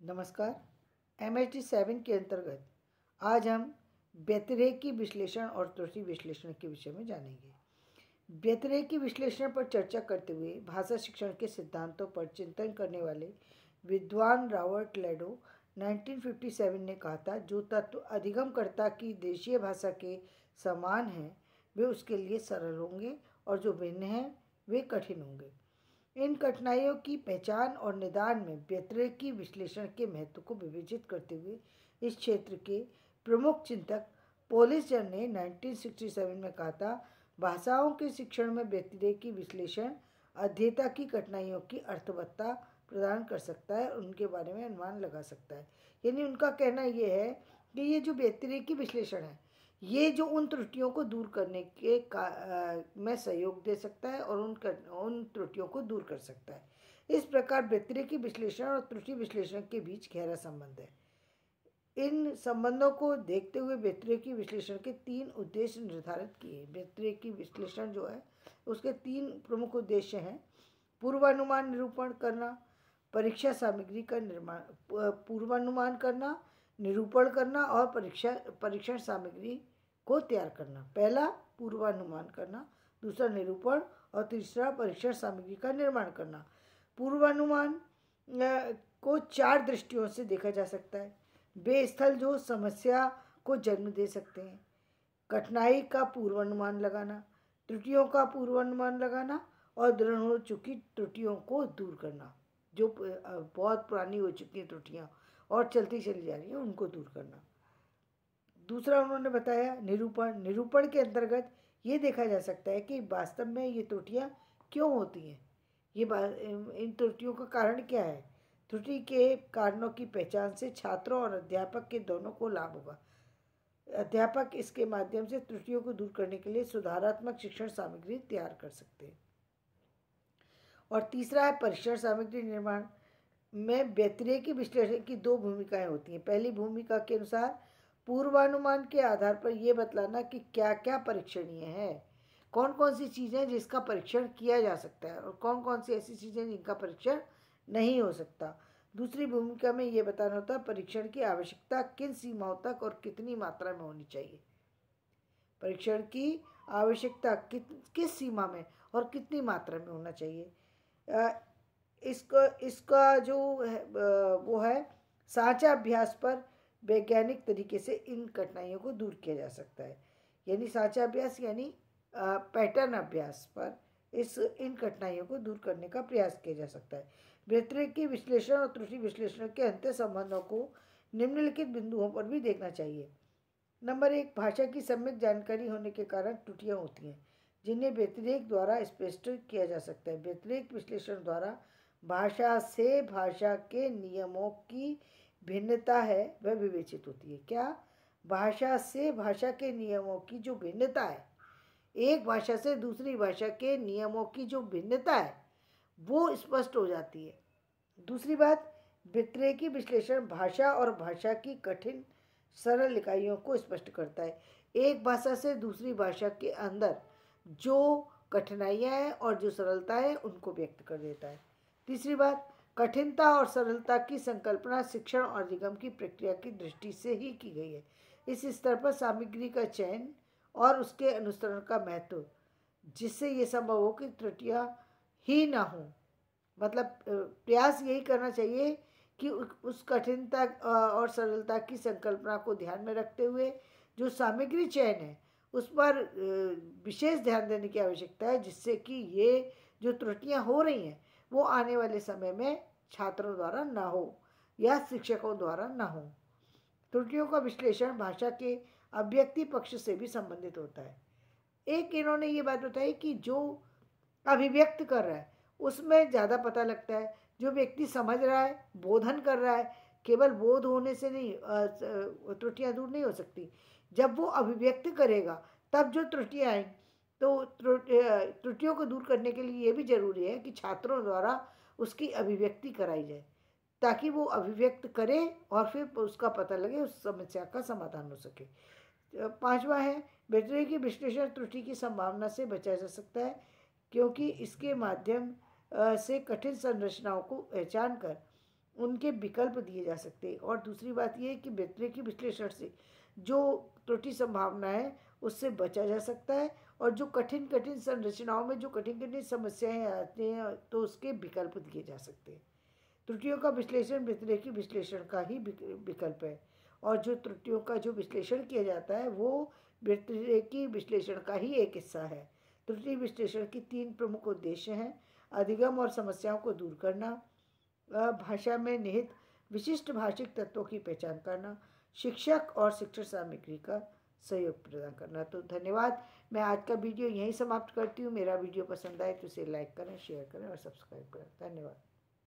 नमस्कार। MHD 7 के अंतर्गत आज हम व्यतिरेकी विश्लेषण और त्रुटि विश्लेषण के विषय में जानेंगे। व्यतिरेकी विश्लेषण पर चर्चा करते हुए भाषा शिक्षण के सिद्धांतों पर चिंतन करने वाले विद्वान रॉबर्ट लैडो 1957 ने कहा था, जो तत्व अधिगमकर्ता की देशीय भाषा के समान हैं वे उसके लिए सरल होंगे और जो भिन्न हैं वे कठिन होंगे। इन कठिनाइयों की पहचान और निदान में व्यतिरेकी विश्लेषण के महत्व को विवेचित करते हुए इस क्षेत्र के प्रमुख चिंतक पोलिजर ने 1967 में कहा था, भाषाओं के शिक्षण में व्यतिरेकी विश्लेषण अध्येता की कठिनाइयों की अर्थवत्ता प्रदान कर सकता है और उनके बारे में अनुमान लगा सकता है। यानी उनका कहना ये है कि ये जो व्यतिरेकी विश्लेषण है ये जो उन त्रुटियों को दूर करने के में सहयोग दे सकता है और उन त्रुटियों को दूर कर सकता है। इस प्रकार व्यतिरेकी विश्लेषण और त्रुटि विश्लेषण के बीच गहरा संबंध है। इन संबंधों को देखते हुए व्यतिरेकी विश्लेषण के 3 उद्देश्य निर्धारित किए। व्यतिरेकी विश्लेषण जो है उसके 3 प्रमुख उद्देश्य हैं: पूर्वानुमान निरूपण करना, परीक्षा सामग्री का निर्माण, पूर्वानुमान करना, निरूपण करना और परीक्षण सामग्री को तैयार करना। पहला पूर्वानुमान करना, दूसरा निरूपण और तीसरा परीक्षण सामग्री का निर्माण करना। पूर्वानुमान को 4 दृष्टियों से देखा जा सकता है। वे स्थल जो समस्या को जन्म दे सकते हैं, कठिनाई का पूर्वानुमान लगाना, त्रुटियों का पूर्वानुमान लगाना और दृढ़ हो चुकी त्रुटियों को दूर करना, जो बहुत पुरानी हो चुकी हैं त्रुटियाँ और चलती चली जा रही है उनको दूर करना। दूसरा उन्होंने बताया निरूपण। निरूपण के अंतर्गत ये देखा जा सकता है कि वास्तव में ये त्रुटियाँ क्यों होती हैं, इन त्रुटियों का कारण क्या है। त्रुटि के कारणों की पहचान से छात्रों और अध्यापक के दोनों को लाभ होगा। अध्यापक इसके माध्यम से त्रुटियों को दूर करने के लिए सुधारात्मक शिक्षण सामग्री तैयार कर सकते हैं। और तीसरा है परीक्षण सामग्री निर्माण में व्यतिरेकी विश्लेषण की 2 भूमिकाएं होती हैं। पहली भूमिका के अनुसार पूर्वानुमान के आधार पर यह बतलाना कि क्या क्या परीक्षणीय है, कौन कौन सी चीज़ें जिसका परीक्षण किया जा सकता है और कौन कौन सी ऐसी चीज़ें जिनका परीक्षण नहीं हो सकता। दूसरी भूमिका में ये बताना होता है परीक्षण की आवश्यकता किन सीमाओं तक और कितनी मात्रा में होनी चाहिए। परीक्षण की आवश्यकता किस सीमा में और कितनी मात्रा में होना चाहिए। इसका जो है वो है साझा अभ्यास पर वैज्ञानिक तरीके से इन कठिनाइयों को दूर किया जा सकता है। यानी साझा अभ्यास यानी पैटर्न अभ्यास पर इन कठिनाइयों को दूर करने का प्रयास किया जा सकता है। व्यतिरेकी विश्लेषण और त्रुटि विश्लेषण के अंतर संबंधों को निम्नलिखित बिंदुओं पर भी देखना चाहिए। नंबर 1, भाषा की सम्यक जानकारी होने के कारण त्रुटियाँ होती हैं जिन्हें व्यतिरेक द्वारा स्पष्ट किया जा सकता है। व्यतिरेक विश्लेषण द्वारा भाषा से भाषा के नियमों की भिन्नता है वह विवेचित होती है। क्या? भाषा से भाषा के नियमों की जो भिन्नता है, एक भाषा से दूसरी भाषा के नियमों की जो भिन्नता है वो स्पष्ट हो जाती है। दूसरी बात, व्यतिरेकी विश्लेषण भाषा और भाषा की कठिन सरल इकाइयों को स्पष्ट करता है। एक भाषा से दूसरी भाषा के अंदर जो कठिनाइयाँ हैं और जो सरलता है उनको व्यक्त कर देता है। तीसरी बात, कठिनता और सरलता की संकल्पना शिक्षण और अधिगम की प्रक्रिया की दृष्टि से ही की गई है। इस स्तर पर सामग्री का चयन और उसके अनुसरण का महत्व, जिससे ये संभव हो कि त्रुटियाँ ही ना हो। मतलब प्रयास यही करना चाहिए कि उस कठिनता और सरलता की संकल्पना को ध्यान में रखते हुए जो सामग्री चयन है उस पर विशेष ध्यान देने की आवश्यकता है, जिससे कि ये जो त्रुटियां हो रही हैं वो आने वाले समय में छात्रों द्वारा ना हो या शिक्षकों द्वारा ना हो। त्रुटियों का विश्लेषण भाषा के अभिव्यक्ति पक्ष से भी संबंधित होता है। एक इन्होंने ये बात बताई कि जो अभिव्यक्त कर रहा है उसमें ज़्यादा पता लगता है। जो व्यक्ति समझ रहा है, बोधन कर रहा है, केवल बोध होने से नहीं त्रुटियां दूर नहीं हो सकती। जब वो अभिव्यक्त करेगा तब जो त्रुटियां आएंगी, तो त्रुटियों को दूर करने के लिए ये भी जरूरी है कि छात्रों द्वारा उसकी अभिव्यक्ति कराई जाए ताकि वो अभिव्यक्त करे और फिर उसका पता लगे, उस समस्या का समाधान हो सके। 5वां है व्यतिरेकी विश्लेषण त्रुटि की संभावना से बचा जा सकता है क्योंकि इसके माध्यम से कठिन संरचनाओं को पहचान कर उनके विकल्प दिए जा सकते हैं। और दूसरी बात ये है कि व्यतिरेकी विश्लेषण से जो त्रुटि संभावना है उससे बचा जा सकता है, और जो कठिन कठिन संरचनाओं में जो कठिन कठिन समस्याएं आती हैं तो उसके विकल्प दिए जा सकते हैं। त्रुटियों का विश्लेषण व्यतिरेकी विश्लेषण का ही विकल्प है, और जो त्रुटियों का जो विश्लेषण किया जाता है वो व्यतिरेकी विश्लेषण का ही एक हिस्सा है। त्रुटि विश्लेषण की 3 प्रमुख उद्देश्य हैं: अधिगम और समस्याओं को दूर करना, भाषा में निहित विशिष्ट भाषिक तत्वों की पहचान करना, शिक्षक और शिक्षण सामग्री का सहयोग प्रदान करना। तो धन्यवाद। मैं आज का वीडियो यहीं समाप्त करती हूँ। मेरा वीडियो पसंद आए तो इसे लाइक करें, शेयर करें और सब्सक्राइब करें। धन्यवाद।